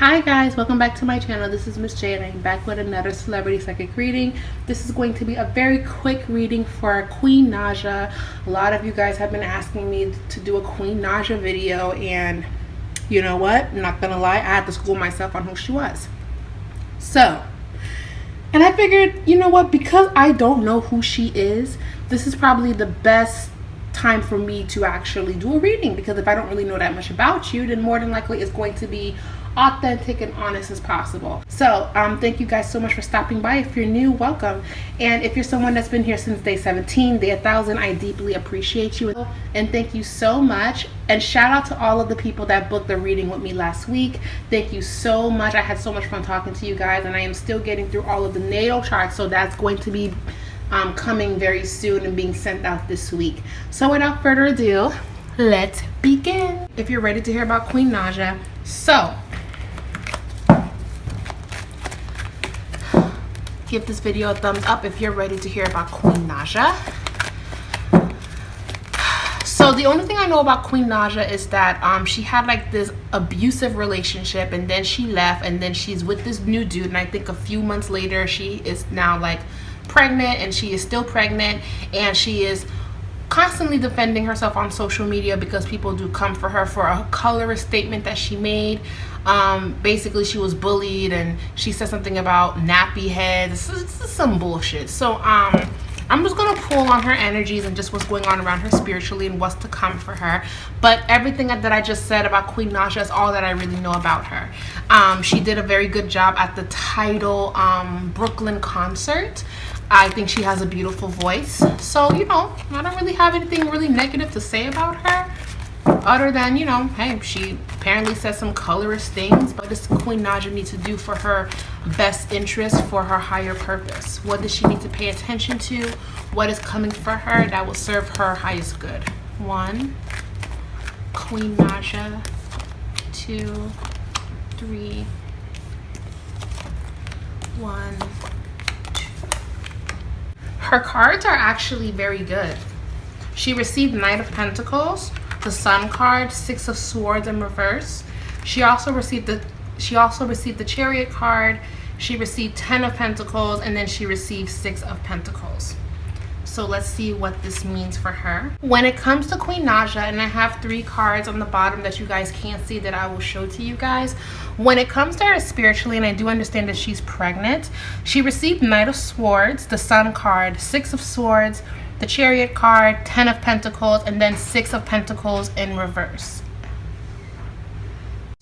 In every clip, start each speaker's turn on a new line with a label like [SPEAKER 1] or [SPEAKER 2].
[SPEAKER 1] Hi guys, welcome back to my channel. This is Miss J and I'm back with another celebrity psychic reading. This is going to be a very quick reading for Queen Naja. A lot of you guys have been asking me to do a Queen Naja video, and you know what? I'm not gonna lie, I had to school myself on who she was. And I figured, you know what, because I don't know who she is, this is probably the best time for me to actually do a reading, because if I don't really know that much about you, then more than likely it's going to be authentic and honest as possible. So thank you guys so much for stopping by. If you're new, welcome, and if you're someone that's been here since day 17, day 1000, I deeply appreciate you and thank you so much. And shout out to all of the people that booked the reading with me last week. Thank you so much. I had so much fun talking to you guys, and I am still getting through all of the natal charts, so that's going to be coming very soon and being sent out this week. So without further ado, let's begin. If you're ready to hear about Queen Naja, so give this video a thumbs up if you're ready to hear about Queen Naja. So the only thing I know about Queen Naja is that she had like this abusive relationship, and then she left, and then she's with this new dude, and I think a few months later she is now like pregnant, and she is still pregnant, and she is constantly defending herself on social media because people do come for her for a colorist statement that she made. Basically she was bullied, and she said something about nappy heads. This is some bullshit. So I'm just gonna pull on her energies and just what's going on around her spiritually and what's to come for her. But everything that I just said about Queen Naja is all that I really know about her. She did a very good job at the Tidal Brooklyn concert. I think she has a beautiful voice. So, you know, I don't really have anything really negative to say about her, other than, you know, hey, she apparently said some colorist things, but this Queen Naja needs to do for her best interest, for her higher purpose. What does she need to pay attention to? What is coming for her that will serve her highest good? 1, Queen Naja. 2, 3, 1. Her cards are actually very good. She received Knight of Pentacles, the Sun card, 6 of Swords in reverse. She also received the Chariot card. She received 10 of Pentacles, and then she received 6 of Pentacles. So let's see what this means for her. When it comes to Queen Naja, and I have 3 cards on the bottom that you guys can't see that I will show to you guys. When it comes to her spiritually, and I do understand that she's pregnant, she received Knight of Swords, the Sun card, 6 of Swords, the Chariot card, 10 of Pentacles, and then 6 of Pentacles in reverse.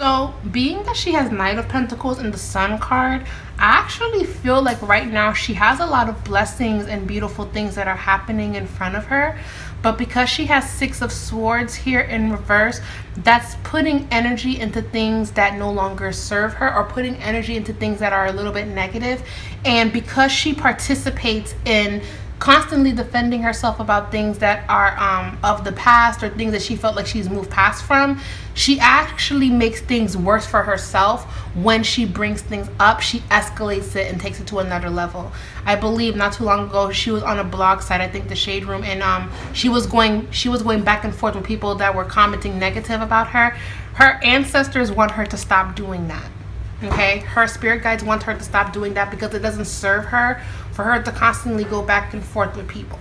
[SPEAKER 1] So being that she has Knight of Pentacles and the Sun card, I actually feel like right now she has a lot of blessings and beautiful things that are happening in front of her. But because she has 6 of Swords here in reverse, that's putting energy into things that no longer serve her, or putting energy into things that are a little bit negative. And because she participates in constantly defending herself about things that are of the past, or things that she felt like she's moved past from, she actually makes things worse for herself. When she brings things up, she escalates it and takes it to another level. I believe not too long ago she was on a blog site, I think the Shade Room, and she was going back and forth with people that were commenting negative about her. Her ancestors want her to stop doing that. Okay, her spirit guides want her to stop doing that because it doesn't serve her, for her to constantly go back and forth with people.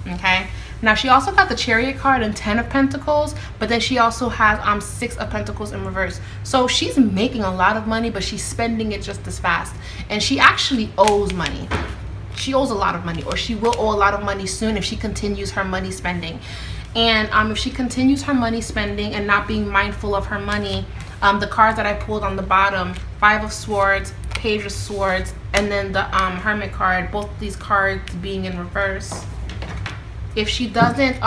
[SPEAKER 1] Okay, now she also got the Chariot card and 10 of Pentacles, but then she also has 6 of Pentacles in reverse. So she's making a lot of money, but she's spending it just as fast, and she actually owes money. She owes a lot of money, or she will owe a lot of money soon if she continues her money spending. And if she continues her money spending and not being mindful of her money, the cards that I pulled on the bottom, 5 of Swords, Page of Swords, and then the Hermit card, both these cards being in reverse. If she doesn't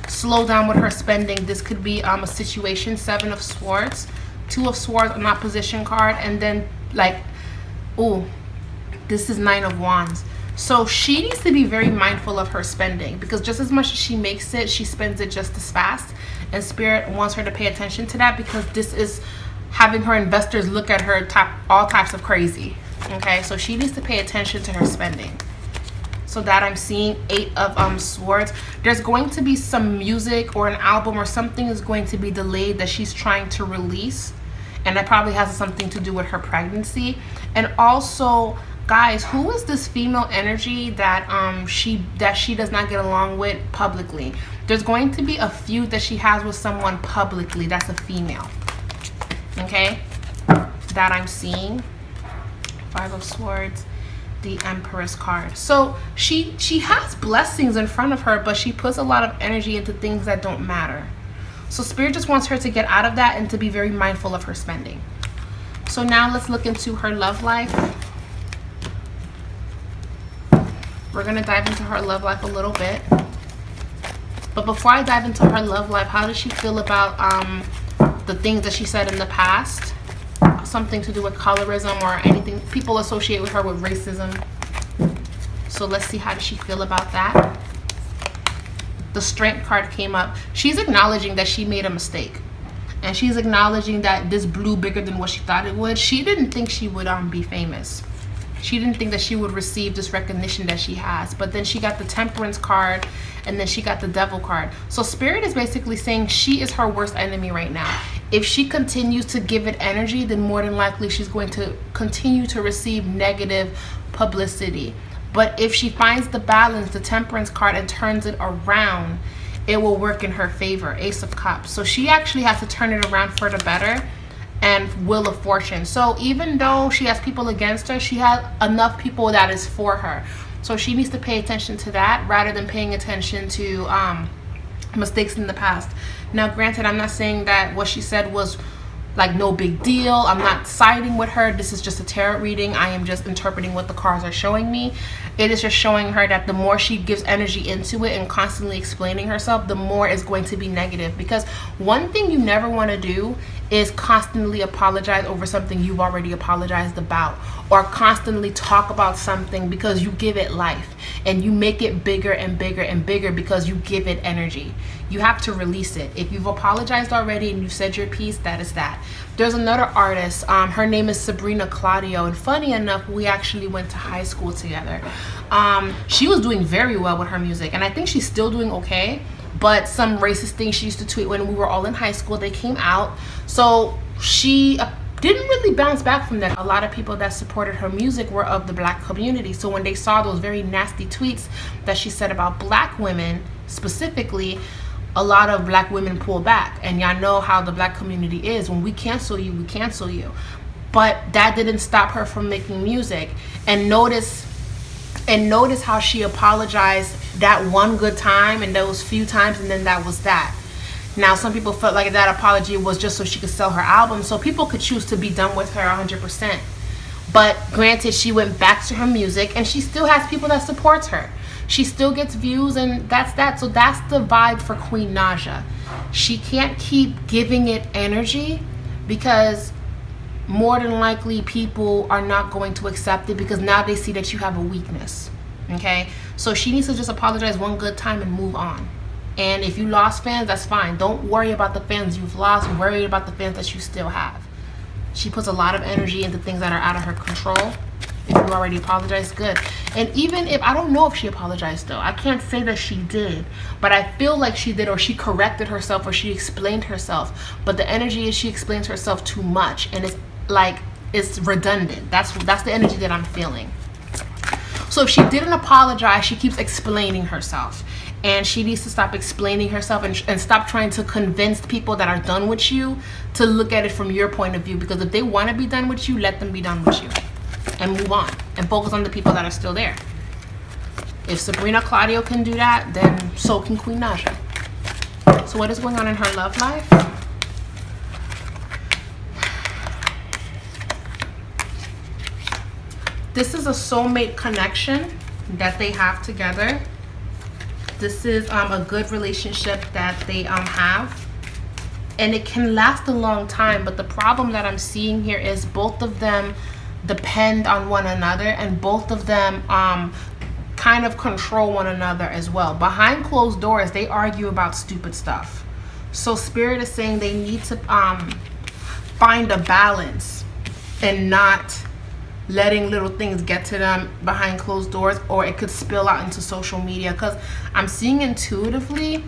[SPEAKER 1] slow down with her spending, this could be a situation. 7 of Swords, 2 of Swords, an opposition card, and then like, oh, this is 9 of Wands. So she needs to be very mindful of her spending, because just as much as she makes it, she spends it just as fast. And Spirit wants her to pay attention to that, because this is having her investors look at her all types of crazy. Okay, so she needs to pay attention to her spending. So So that I'm seeing 8 of swords. There's going to be some music or an album or something is going to be delayed that she's trying to release, and that probably has something to do with her pregnancy. And also, guys, who is this female energy that she does not get along with publicly? There's going to be a feud that she has with someone publicly that's a female. Okay, that I'm seeing. 5 of swords, the Empress card. So she has blessings in front of her, but she puts a lot of energy into things that don't matter. So Spirit just wants her to get out of that and to be very mindful of her spending. So now let's look into her love life. We're gonna dive into her love life a little bit. But before I dive into her love life, how does she feel about the things that she said in the past? Something to do with colorism or anything people associate with her with racism. So let's see, how does she feel about that? The Strength card came up. She's acknowledging that she made a mistake, and she's acknowledging that this blew bigger than what she thought it would. She didn't think she would be famous. She didn't think that she would receive this recognition that she has. But then she got the Temperance card, and then she got the Devil card. So Spirit is basically saying she is her worst enemy right now. If she continues to give it energy, then more than likely she's going to continue to receive negative publicity. But if she finds the balance, the Temperance card, and turns it around, it will work in her favor. Ace of Cups. So she actually has to turn it around for the better. And Wheel of Fortune. So even though she has people against her, she has enough people that is for her. So she needs to pay attention to that rather than paying attention to mistakes in the past. Now, granted, I'm not saying that what she said was like no big deal. I'm not siding with her. This is just a tarot reading. I am just interpreting what the cards are showing me. It is just showing her that the more she gives energy into it and constantly explaining herself, the more it's going to be negative. Because one thing you never want to do is constantly apologize over something you've already apologized about, or constantly talk about something because you give it life and you make it bigger and bigger and bigger because you give it energy. You have to release it. If you've apologized already and you said your piece, that is that. There's another artist, her name is Sabrina Claudio, and funny enough, we actually went to high school together. She was doing very well with her music, and I think she's still doing okay, but some racist things she used to tweet when we were all in high school, they came out. So she didn't really bounce back from that. A lot of people that supported her music were of the Black community. So when they saw those very nasty tweets that she said about Black women specifically, a lot of Black women pull back. And y'all know how the Black community is. When we cancel you, we cancel you. But that didn't stop her from making music. And notice how she apologized that one good time and those few times, and then that was that. Now, some people felt like that apology was just so she could sell her album, so people could choose to be done with her 100%. But granted, she went back to her music, and she still has people that supports her. She still gets views, and that's that. So that's the vibe for Queen Naja. She can't keep giving it energy because more than likely people are not going to accept it because now they see that you have a weakness. Okay, so she needs to just apologize one good time and move on. And if you lost fans, that's fine. Don't worry about the fans you've lost. Worry about the fans that you still have. She puts a lot of energy into things that are out of her control. If you already apologized, good. And even if, I don't know if she apologized though. I can't say that she did, but I feel like she did, or she corrected herself, or she explained herself. But the energy is she explains herself too much, and it's like, it's redundant. That's the energy that I'm feeling. So if she didn't apologize, she keeps explaining herself. And she needs to stop explaining herself and stop trying to convince people that are done with you to look at it from your point of view. Because if they want to be done with you, let them be done with you. And move on. And focus on the people that are still there. If Sabrina Claudio can do that, then so can Queen Naja. So what is going on in her love life? This is a soulmate connection that they have together. This is a good relationship that they have. And it can last a long time. But the problem that I'm seeing here is both of them depend on one another. And both of them kind of control one another as well. Behind closed doors, they argue about stupid stuff. So Spirit is saying they need to find a balance and not letting little things get to them behind closed doors, or it could spill out into social media. Because I'm seeing intuitively,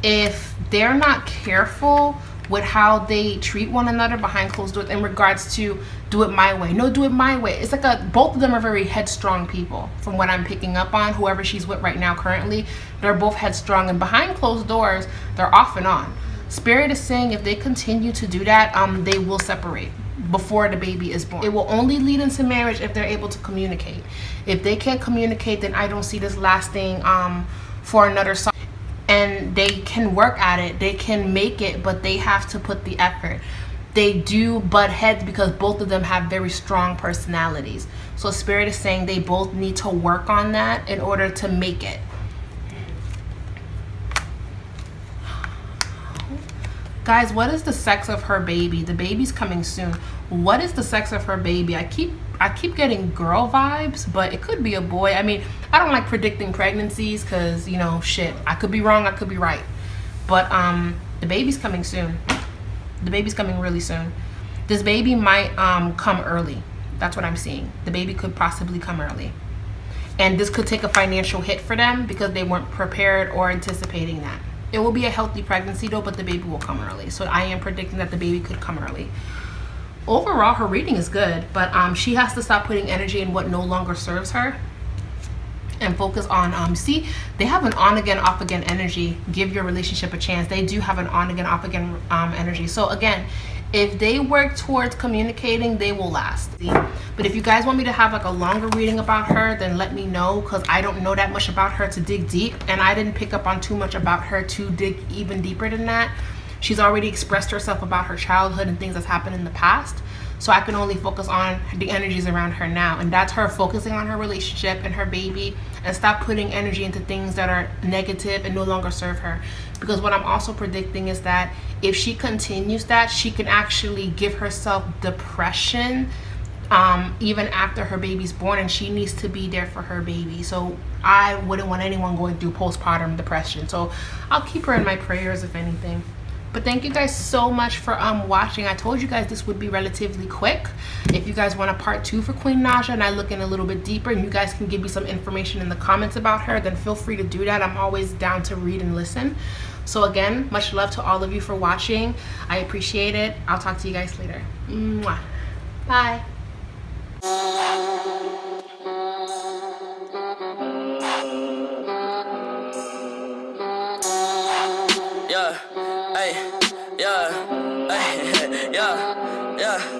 [SPEAKER 1] if they're not careful with how they treat one another behind closed doors in regards to do it my way, no, do it my way. It's like both of them are very headstrong people from what I'm picking up on. Whoever she's with right now currently, they're both headstrong, and behind closed doors, they're off and on. Spirit is saying if they continue to do that, they will separate before the baby is born. It will only lead into marriage if they're able to communicate. If they can't communicate, then I don't see this lasting for another side. And they can work at it, they can make it, but they have to put the effort. They do butt heads because both of them have very strong personalities. So Spirit is saying they both need to work on that in order to make it. Guys, what is the sex of her baby? The baby's coming soon. What is the sex of her baby? I keep getting girl vibes, but it could be a boy. I mean, I don't like predicting pregnancies because, you know, shit, I could be wrong, I could be right. But the baby's coming soon. The baby's coming really soon. This baby might come early. That's what I'm seeing. The baby could possibly come early. And this could take a financial hit for them because they weren't prepared or anticipating that. It will be a healthy pregnancy though, but the baby will come early. So I am predicting that the baby could come early. Overall, her reading is good, but she has to stop putting energy in what no longer serves her and focus on see, they have an on again off again energy. Give your relationship a chance. They do have an on again off again energy. So again, if they work towards communicating, they will last. But if you guys want me to have like a longer reading about her, then let me know, because I don't know that much about her to dig deep, and I didn't pick up on too much about her to dig even deeper than that. She's already expressed herself about her childhood and things that's happened in the past. So I can only focus on the energies around her now. And that's her focusing on her relationship and her baby, and stop putting energy into things that are negative and no longer serve her. Because what I'm also predicting is that if she continues that, she can actually give herself depression even after her baby's born, and she needs to be there for her baby. So I wouldn't want anyone going through postpartum depression. So I'll keep her in my prayers if anything. But thank you guys so much for watching. I told you guys this would be relatively quick. If you guys want a part 2 for Queen Naja and I look in a little bit deeper and you guys can give me some information in the comments about her, then feel free to do that. I'm always down to read and listen. So again, much love to all of you for watching. I appreciate it. I'll talk to you guys later. Mwah. Bye.